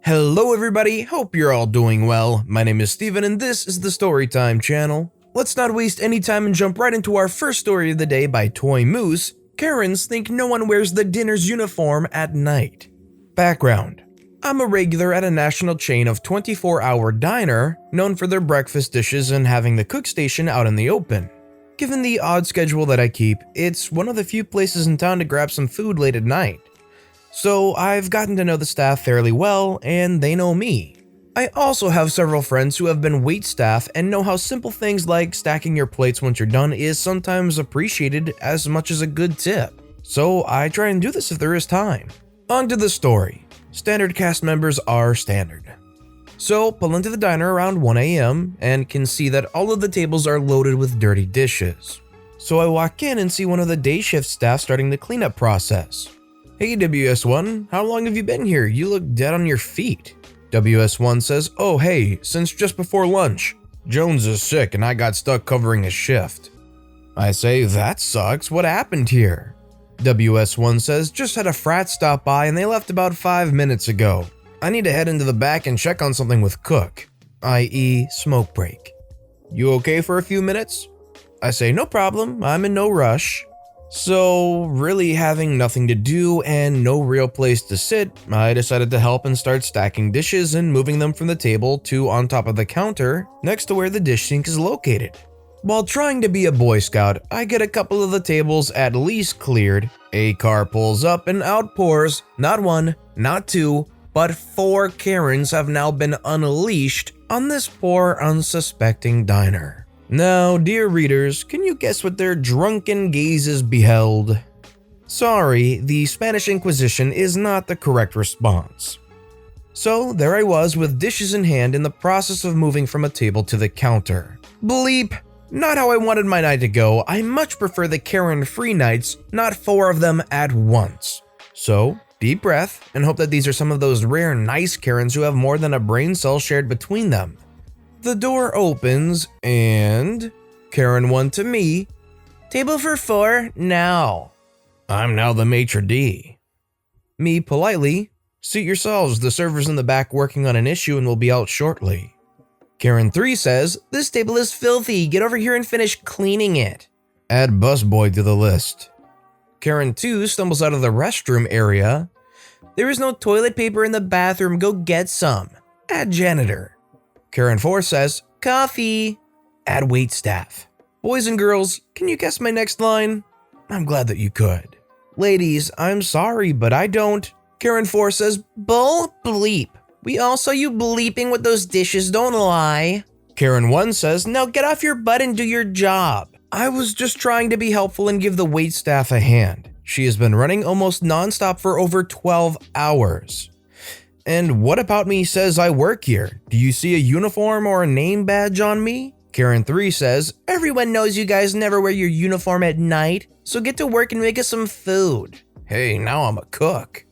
Hello everybody, hope you're all doing well. My name is Steven and this is the Storytime channel. Let's not waste any time and jump right into our first story of the day by TOYMoose. Karens think no one wears the DINER's uniform at night. Background: I'm a regular at a national chain of 24-hour diner known for their breakfast dishes and having the cook station out in the open. Given the odd schedule that I keep, it's one of the few places in town to grab some food late at night. So I've gotten to know the staff fairly well, and they know me. I also have several friends who have been wait staff and know how simple things like stacking your plates once you're done is sometimes appreciated as much as a good tip. So I try and do this if there is time. On to the story. Standard cast members are standard. So pull into the diner around 1 a.m. and can see that all of the tables are loaded with dirty dishes. So I walk in and see one of the day shift staff starting the cleanup process. "Hey WS1, how long have you been here? You look dead on your feet." WS1 says, "Oh hey, since just before lunch. Jones is sick and I got stuck covering his shift." I say, "That sucks, what happened here?" WS1 says, "Just had a frat stop by and they left about 5 minutes ago. I need to head into the back and check on something with Cook, i.e. smoke break. You okay for a few minutes?" I say, "No problem, I'm in no rush." So, really having nothing to do and no real place to sit, I decided to help and start stacking dishes and moving them from the table to on top of the counter next to where the dish sink is located. While trying to be a Boy Scout, I get a couple of the tables at least cleared, a car pulls up and out pours, not one, not two, but 4 Karens have now been unleashed on this poor unsuspecting diner. Now, dear readers, can you guess what their drunken gazes beheld? Sorry, the Spanish Inquisition is not the correct response. So, there I was with dishes in hand in the process of moving from a table to the counter. Bleep! Not how I wanted my night to go. I much prefer the Karen-free nights, not 4 of them at once. So, deep breath and hope that these are some of those rare nice Karens who have more than a brain cell shared between them. The door opens and Karen 1 to me, "Table for 4 now." I'm now the maitre d'. Me politely, "Seat yourselves, the server's in the back working on an issue and will be out shortly." Karen 3 says, "This table is filthy, get over here and finish cleaning it." Add busboy to the list. Karen 2 stumbles out of the restroom area. "There is no toilet paper in the bathroom, go get some." Add janitor. Karen 4 says, "Coffee." Add waitstaff. Boys and girls, can you guess my next line? I'm glad that you could. Ladies, I'm sorry, but I don't. Karen 4 says, "Bull bleep. We all saw you bleeping with those dishes, don't lie." Karen 1 says, "Now get off your butt and do your job." I was just trying to be helpful and give the waitstaff a hand. She has been running almost nonstop for over 12 hours. And what about me says I work here? Do you see a uniform or a name badge on me? Karen 3 says, "Everyone knows you guys never wear your uniform at night, so get to work and make us some food." Hey, now I'm a cook.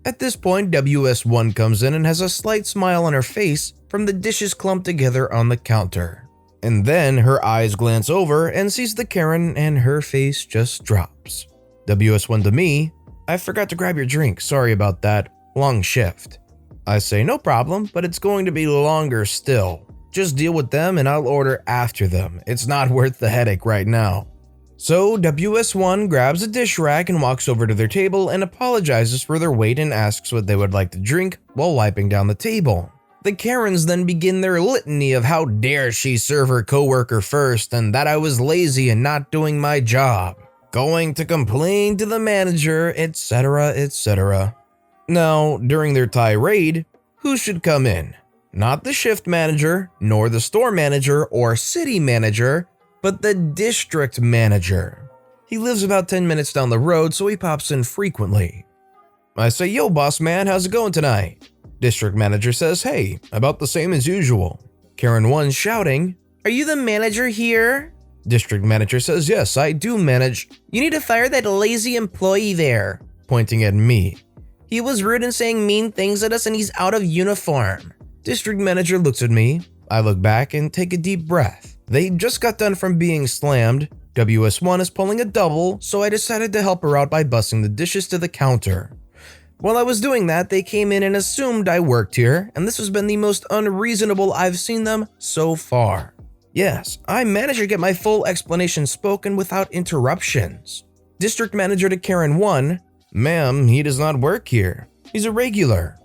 At this point, WS1 comes in and has a slight smile on her face from the dishes clumped together on the counter. And then her eyes glance over and sees the Karen and her face just drops. WS1 to me, "I forgot to grab your drink, sorry about that, long shift." I say, "No problem, but it's going to be longer still. Just deal with them and I'll order after them. It's not worth the headache right now." So WS1 grabs a dish rack and walks over to their table and apologizes for their wait and asks what they would like to drink while wiping down the table. The Karens then begin their litany of how dare she serve her coworker first and that I was lazy and not doing my job, going to complain to the manager, etc., etc. Now, during their tirade, who should come in? Not the shift manager, nor the store manager or city manager, but the district manager. He lives about 10 minutes down the road, so he pops in frequently. I say, "Yo, boss man, how's it going tonight?" District manager says, "Hey, about the same as usual." Karen 1 shouting, "Are you the manager here?" District manager says, "Yes, I do manage." "You need to fire that lazy employee there," pointing at me. "He was rude and saying mean things at us and he's out of uniform." District manager looks at me. I look back and take a deep breath. They just got done from being slammed. WS1 is pulling a double, so I decided to help her out by busting the dishes to the counter. While I was doing that, they came in and assumed I worked here, and this has been the most unreasonable I've seen them so far. Yes, I managed to get my full explanation spoken without interruptions. District Manager to Karen 1, "Ma'am, he does not work here. He's a regular."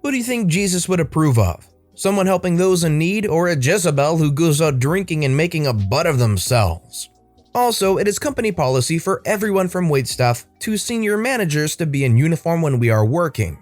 Who do you think Jesus would approve of? Someone helping those in need, or a Jezebel who goes out drinking and making a butt of themselves? Also, it is company policy for everyone from waitstaff to senior managers to be in uniform when we are working.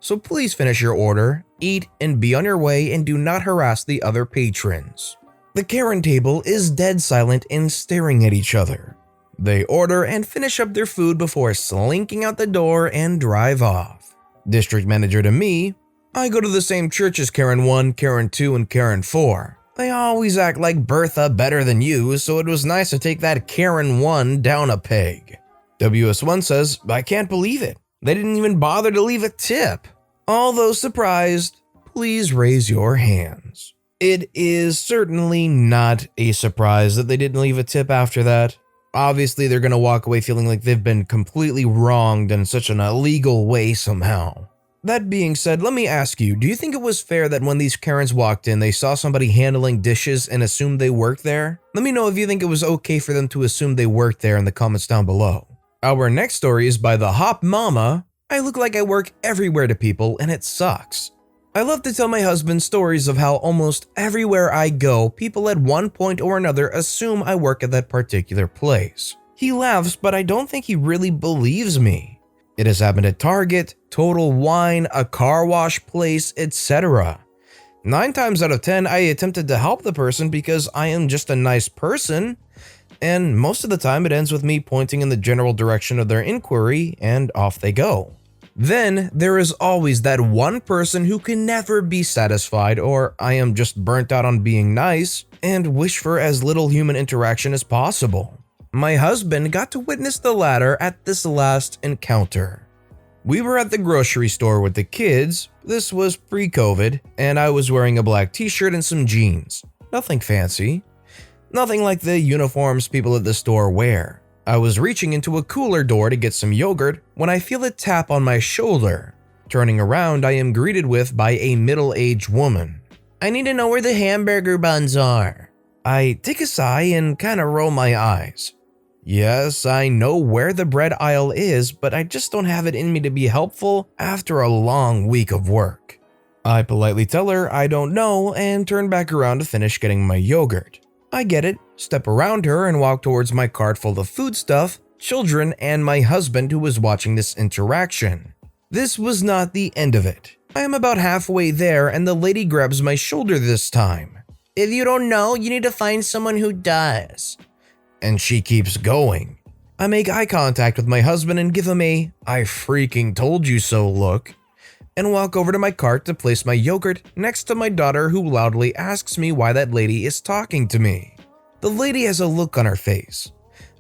So please finish your order, eat, and be on your way, and do not harass the other patrons. The Karen table is dead silent and staring at each other. They order and finish up their food before slinking out the door and drive off. District Manager to me, "I go to the same church as Karen 1, Karen 2, and Karen 4. They always act like Bertha better than you, so it was nice to take that Karen 1 down a peg." WS1 says, "I can't believe it. They didn't even bother to leave a tip. All those surprised, please raise your hands." It is certainly not a surprise that they didn't leave a tip after that. Obviously, they're gonna walk away feeling like they've been completely wronged in such an illegal way somehow. That being said, let me ask you, do you think it was fair that when these Karens walked in, they saw somebody handling dishes and assumed they worked there? Let me know if you think it was okay for them to assume they worked there in the comments down below. Our next story is by TheHopMomma. "I look like I work everywhere to people and it sucks. I love to tell my husband stories of how almost everywhere I go, people at one point or another assume I work at that particular place. He laughs, but I don't think he really believes me. It has happened at Target, Total Wine, a car wash place, etc. 9 times out of 10, I attempted to help the person because I am just a nice person, and most of the time it ends with me pointing in the general direction of their inquiry and off they go. Then there is always that one person who can never be satisfied, or I am just burnt out on being nice and wish for as little human interaction as possible. My husband got to witness the latter at this last encounter. We were at the grocery store with the kids. This was pre-COVID, and I was wearing a black t-shirt and some jeans. Nothing fancy. Nothing like the uniforms people at the store wear. I was reaching into a cooler door to get some yogurt when I feel a tap on my shoulder. Turning around, I am greeted with by a middle-aged woman. "I need to know where the hamburger buns are." I take a sigh and kinda roll my eyes. Yes, I know where the bread aisle is, but I just don't have it in me to be helpful after a long week of work. I politely tell her I don't know and turn back around to finish getting my yogurt. I get it, step around her and walk towards my cart full of food stuff, children, and my husband who was watching this interaction. This was not the end of it. I am about halfway there and the lady grabs my shoulder this time. "If you don't know, you need to find someone who does." And she keeps going. I make eye contact with my husband and give him a "I freaking told you so" look, and walk over to my cart to place my yogurt next to my daughter, who loudly asks me why that lady is talking to me. The lady has a look on her face.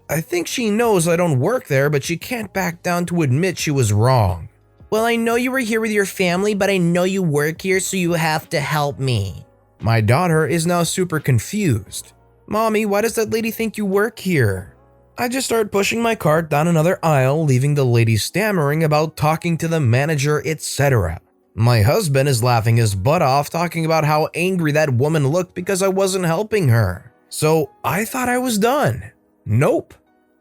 I think she knows I don't work there, but she can't back down to admit she was wrong. "Well, I know you were here with your family, but I know you work here, so you have to help me." My daughter is now super confused. "Mommy, why does that lady think you work here?" I just start pushing my cart down another aisle, leaving the lady stammering about talking to the manager, etc. My husband is laughing his butt off, talking about how angry that woman looked because I wasn't helping her. So I thought I was done. Nope.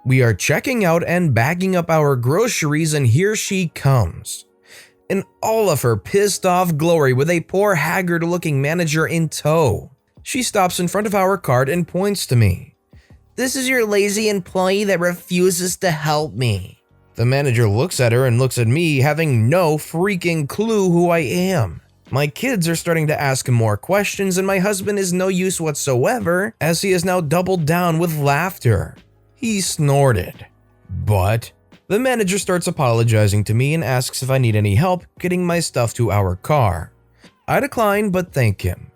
We are checking out and bagging up our groceries, and here she comes. In all of her pissed off glory, with a poor haggard looking manager in tow. She stops in front of our cart and points to me. "This is your lazy employee that refuses to help me." The manager looks at her and looks at me, having no freaking clue who I am. My kids are starting to ask him more questions, and my husband is no use whatsoever, as he has now doubled down with laughter. He snorted. But the manager starts apologizing to me and asks if I need any help getting my stuff to our car. I decline, but thank him.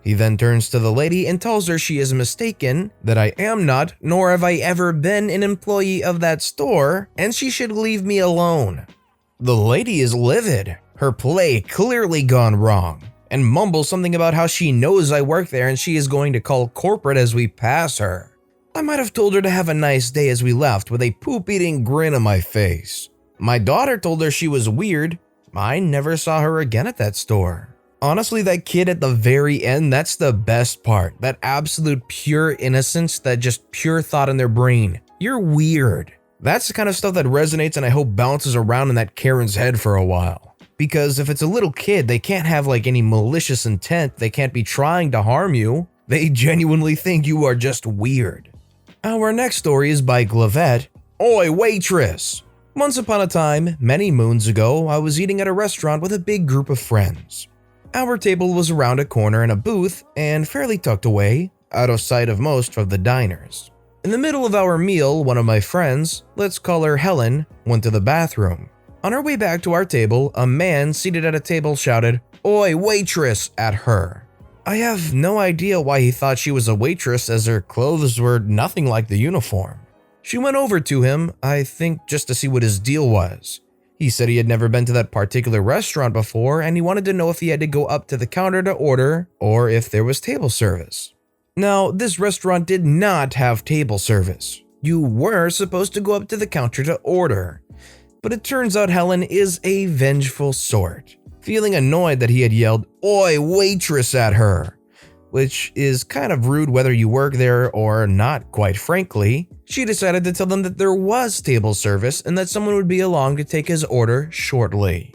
He then turns to the lady and tells her she is mistaken, that I am not, nor have I ever been an employee of that store, and she should leave me alone. The lady is livid, her play clearly gone wrong, and mumbles something about how she knows I work there and she is going to call corporate as we pass her. I might have told her to have a nice day as we left with a poop-eating grin on my face. My daughter told her she was weird. I never saw her again at that store. Honestly, that kid at the very end, that's the best part. That absolute pure innocence, that just pure thought in their brain. You're weird. That's the kind of stuff that resonates and I hope bounces around in that Karen's head for a while. Because if it's a little kid, they can't have like any malicious intent. They can't be trying to harm you. They genuinely think you are just weird. Our next story is by Glavet. Oi, waitress! Once upon a time, many moons ago, I was eating at a restaurant with a big group of friends. Our table was around a corner in a booth and fairly tucked away, out of sight of most of the diners. In the middle of our meal, one of my friends, let's call her Helen, went to the bathroom. On her way back to our table, a man seated at a table shouted, "Oi, waitress!" at her. I have no idea why he thought she was a waitress as her clothes were nothing like the uniform. She went over to him, I think just to see what his deal was. He said he had never been to that particular restaurant before and he wanted to know if he had to go up to the counter to order or if there was table service. Now, this restaurant did not have table service. You were supposed to go up to the counter to order. But it turns out Helen is a vengeful sort, feeling annoyed that he had yelled, "Oi, waitress!" at her. Which is kind of rude whether you work there or not, quite frankly. She decided to tell them that there was table service and that someone would be along to take his order shortly.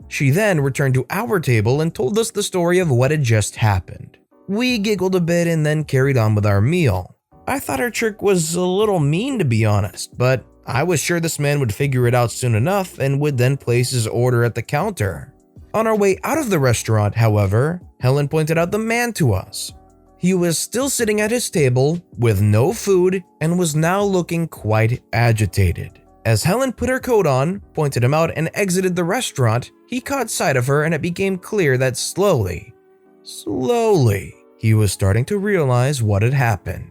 She then returned to our table and told us the story of what had just happened. We giggled a bit and then carried on with our meal. I thought her trick was a little mean, to be honest, but I was sure this man would figure it out soon enough and would then place his order at the counter. On our way out of the restaurant, however, Helen pointed out the man to us. He was still sitting at his table with no food and was now looking quite agitated. As Helen put her coat on, pointed him out, and exited the restaurant, he caught sight of her and it became clear that slowly, he was starting to realize what had happened.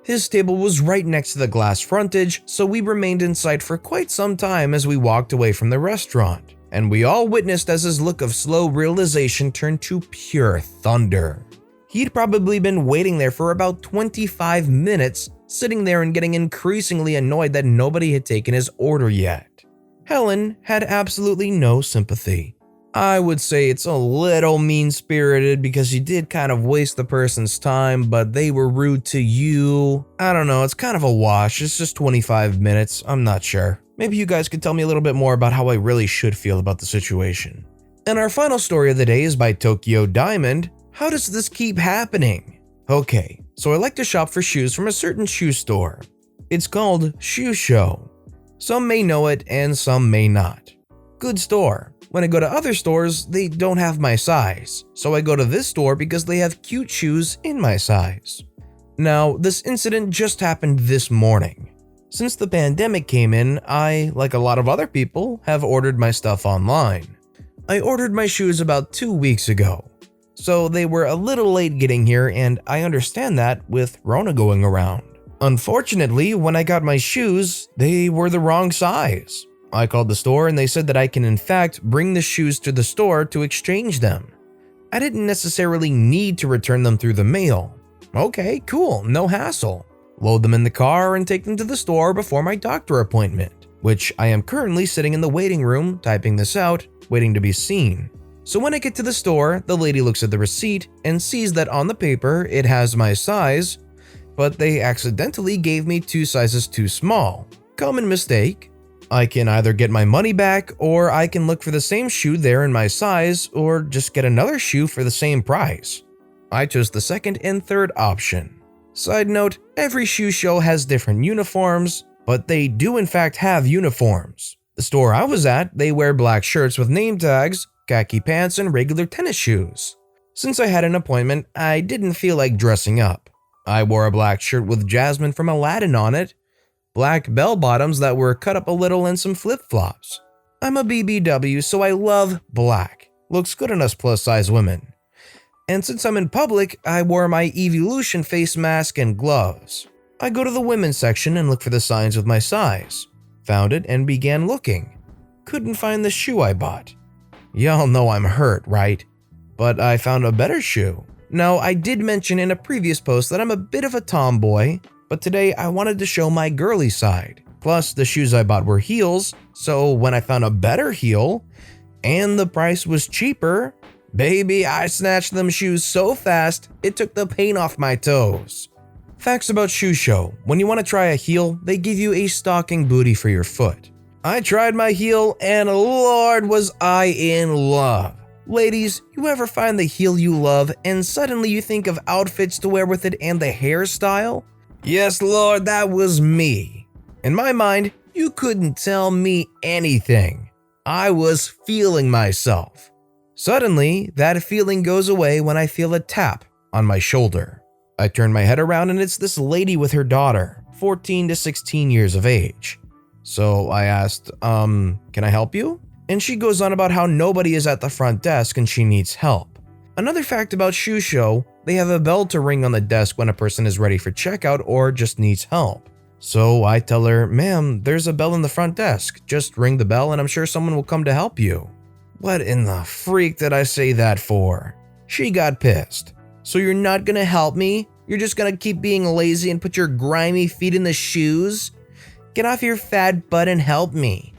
His table was right next to the glass frontage, so we remained in sight for quite some time as we walked away from the restaurant, and we all witnessed as his look of slow realization turned to pure thunder. He'd probably been waiting there for about 25 minutes, sitting there and getting increasingly annoyed that nobody had taken his order yet. Helen had absolutely no sympathy. I would say it's a little mean-spirited because you did kind of waste the person's time, but they were rude to you. I don't know, it's kind of a wash. It's just 25 minutes, I'm not sure. Maybe you guys could tell me a little bit more about how I really should feel about the situation. And our final story of the day is by TokyoDiamond. How does this keep happening? Okay, so I like to shop for shoes from a certain shoe store. It's called Shoe Show. Some may know it and some may not. Good store. When I go to other stores, they don't have my size, so I go to this store because they have cute shoes in my size. Now, this incident just happened this morning. Since the pandemic came in, I, like a lot of other people, have ordered my stuff online. I ordered my shoes about 2 weeks ago, so they were a little late getting here, and I understand that with Rona going around. Unfortunately, when I got my shoes, they were the wrong size. I called the store and they said that I can in fact bring the shoes to the store to exchange them. I didn't necessarily need to return them through the mail. Okay, cool, no hassle. Load them in the car and take them to the store before my doctor appointment, which I am currently sitting in the waiting room typing this out, waiting to be seen. So when I get to the store, the lady looks at the receipt and sees that on the paper it has my size, but they accidentally gave me 2 sizes too small. Common mistake. I can either get my money back or I can look for the same shoe there in my size or just get another shoe for the same price. I chose the second and third option. Side note, every shoe show has different uniforms, but they do in fact have uniforms. The store I was at, they wear black shirts with name tags, khaki pants, and regular tennis shoes. Since I had an appointment, I didn't feel like dressing up. I wore a black shirt with Jasmine from Aladdin on it, black bell-bottoms that were cut up a little, and some flip-flops. I'm a BBW, so I love black. Looks good on us plus-size women. And since I'm in public, I wore my Evolution face mask and gloves. I go to the women's section and look for the signs with my size. Found it and began looking. Couldn't find the shoe I bought. Y'all know I'm hurt, right? But I found a better shoe. Now, I did mention in a previous post that I'm a bit of a tomboy, but today I wanted to show my girly side. Plus, the shoes I bought were heels, so when I found a better heel and the price was cheaper, baby, I snatched them shoes so fast it took the paint off my toes. Facts about Shoe Show: when you want to try a heel, they give you a stocking booty for your foot. I tried my heel and Lord was I in love. Ladies, you ever find the heel you love and suddenly you think of outfits to wear with it and the hairstyle? Yes, Lord, that was me. In my mind, you couldn't tell me anything. I was feeling myself. Suddenly, that feeling goes away when I feel a tap on my shoulder. I turn my head around and it's this lady with her daughter, 14 to 16 years of age. So I asked, can I help you? And she goes on about how nobody is at the front desk and she needs help. Another fact about Shoe Show: they have a bell to ring on the desk when a person is ready for checkout or just needs help. So I tell her, ma'am, there's a bell in the front desk. Just ring the bell and I'm sure someone will come to help you. What in the freak did I say that for? She got pissed. So you're not gonna help me? You're just gonna keep being lazy and put your grimy feet in the shoes? Get off your fat butt and help me.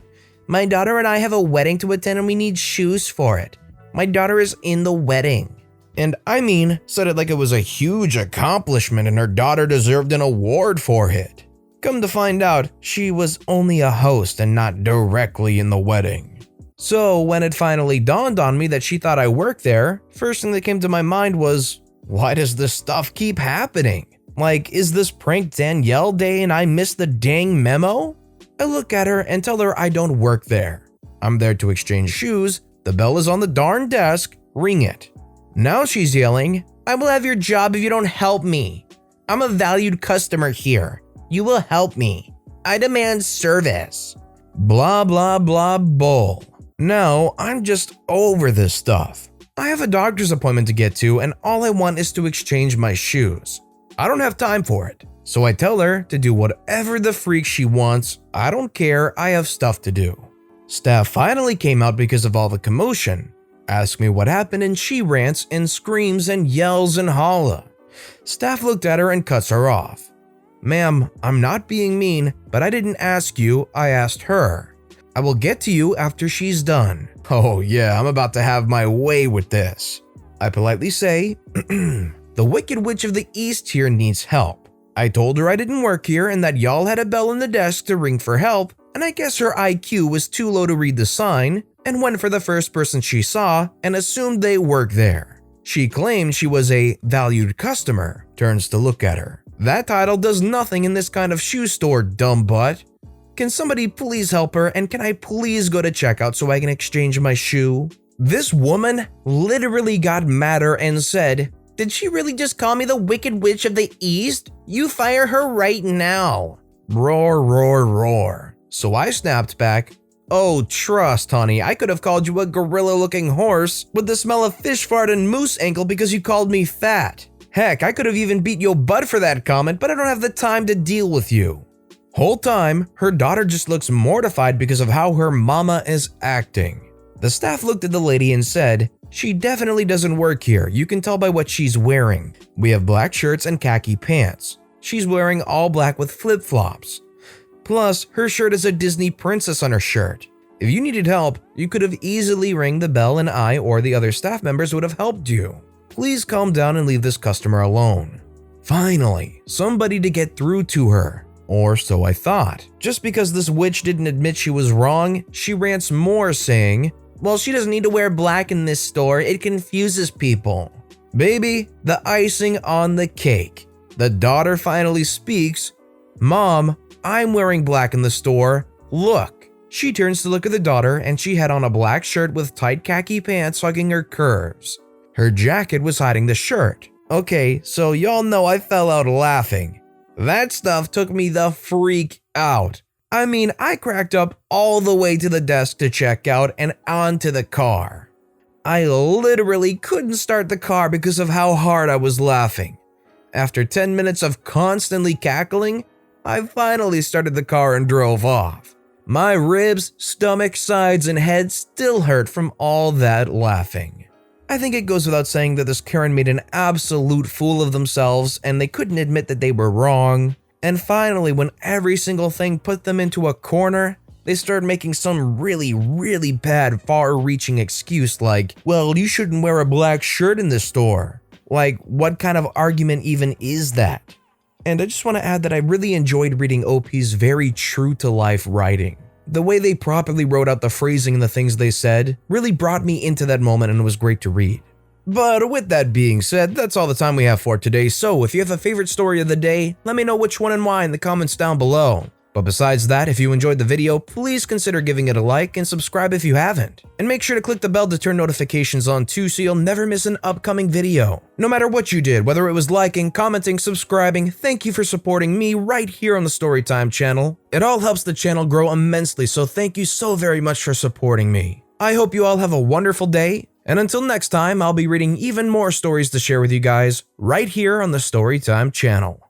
My daughter and I have a wedding to attend and we need shoes for it. My daughter is in the wedding. And I mean, said it like it was a huge accomplishment and her daughter deserved an award for it. Come to find out, she was only a host and not directly in the wedding. So when it finally dawned on me that she thought I worked there, first thing that came to my mind was, why does this stuff keep happening? Like, is this prank Danielle day and I missed the dang memo? I look at her and tell her I don't work there. I'm there to exchange shoes, the bell is on the darn desk, ring it. Now she's yelling, I will have your job if you don't help me. I'm a valued customer here. You will help me. I demand service. Blah blah blah bull. Now I'm just over this stuff. I have a doctor's appointment to get to and all I want is to exchange my shoes. I don't have time for it. So I tell her to do whatever the freak she wants. I don't care, I have stuff to do. Staff finally came out because of all the commotion. Ask me what happened and she rants and screams and yells and holla. Staff looked at her and cuts her off. Ma'am, I'm not being mean, but I didn't ask you, I asked her. I will get to you after she's done. Oh yeah, I'm about to have my way with this. I politely say, the Wicked Witch of the East here needs help. I told her I didn't work here and that y'all had a bell on the desk to ring for help, and I guess her IQ was too low to read the sign, and went for the first person she saw and assumed they worked there. She claimed she was a valued customer, turns to look at her. That title does nothing in this kind of shoe store, dumb butt. Can somebody please help her and can I please go to checkout so I can exchange my shoe? This woman literally got madder and said, did she really just call me the Wicked Witch of the East? You fire her right now. Roar, roar, roar. So I snapped back, oh, trust, honey, I could have called you a gorilla-looking horse with the smell of fish fart and moose ankle because you called me fat. Heck, I could have even beat your butt for that comment, but I don't have the time to deal with you. Whole time, her daughter just looks mortified because of how her mama is acting. The staff looked at the lady and said, she definitely doesn't work here, you can tell by what she's wearing. We have black shirts and khaki pants. She's wearing all black with flip-flops. Plus, her shirt is a Disney princess on her shirt. If you needed help, you could have easily rang the bell and I or the other staff members would have helped you. Please calm down and leave this customer alone. Finally, somebody to get through to her. Or so I thought. Just because this witch didn't admit she was wrong, she rants more saying, well, she doesn't need to wear black in this store, it confuses people. Baby, the icing on the cake. The daughter finally speaks, Mom, I'm wearing black in the store, look. She turns to look at the daughter and she had on a black shirt with tight khaki pants hugging her curves. Her jacket was hiding the shirt. Okay, so y'all know I fell out laughing. That stuff took me the freak out. I mean, I cracked up all the way to the desk to check out and onto the car. I literally couldn't start the car because of how hard I was laughing. After 10 minutes of constantly cackling, I finally started the car and drove off. My ribs, stomach, sides, and head still hurt from all that laughing. I think it goes without saying that this Karen made an absolute fool of themselves and they couldn't admit that they were wrong. And finally, when every single thing put them into a corner, they started making some really bad, far-reaching excuse like, well, you shouldn't wear a black shirt in this store. Like, what kind of argument even is that? And I just want to add that I really enjoyed reading OP's very true-to-life writing. The way they properly wrote out the phrasing and the things they said really brought me into that moment and it was great to read. But with that being said, that's all the time we have for today, so if you have a favorite story of the day, let me know which one and why in the comments down below. But besides that, if you enjoyed the video, please consider giving it a like and subscribe if you haven't. And make sure to click the bell to turn notifications on too so you'll never miss an upcoming video. No matter what you did, whether it was liking, commenting, subscribing, thank you for supporting me right here on the Storytime channel. It all helps the channel grow immensely, so thank you so very much for supporting me. I hope you all have a wonderful day, and until next time, I'll be reading even more stories to share with you guys right here on the Storytime channel.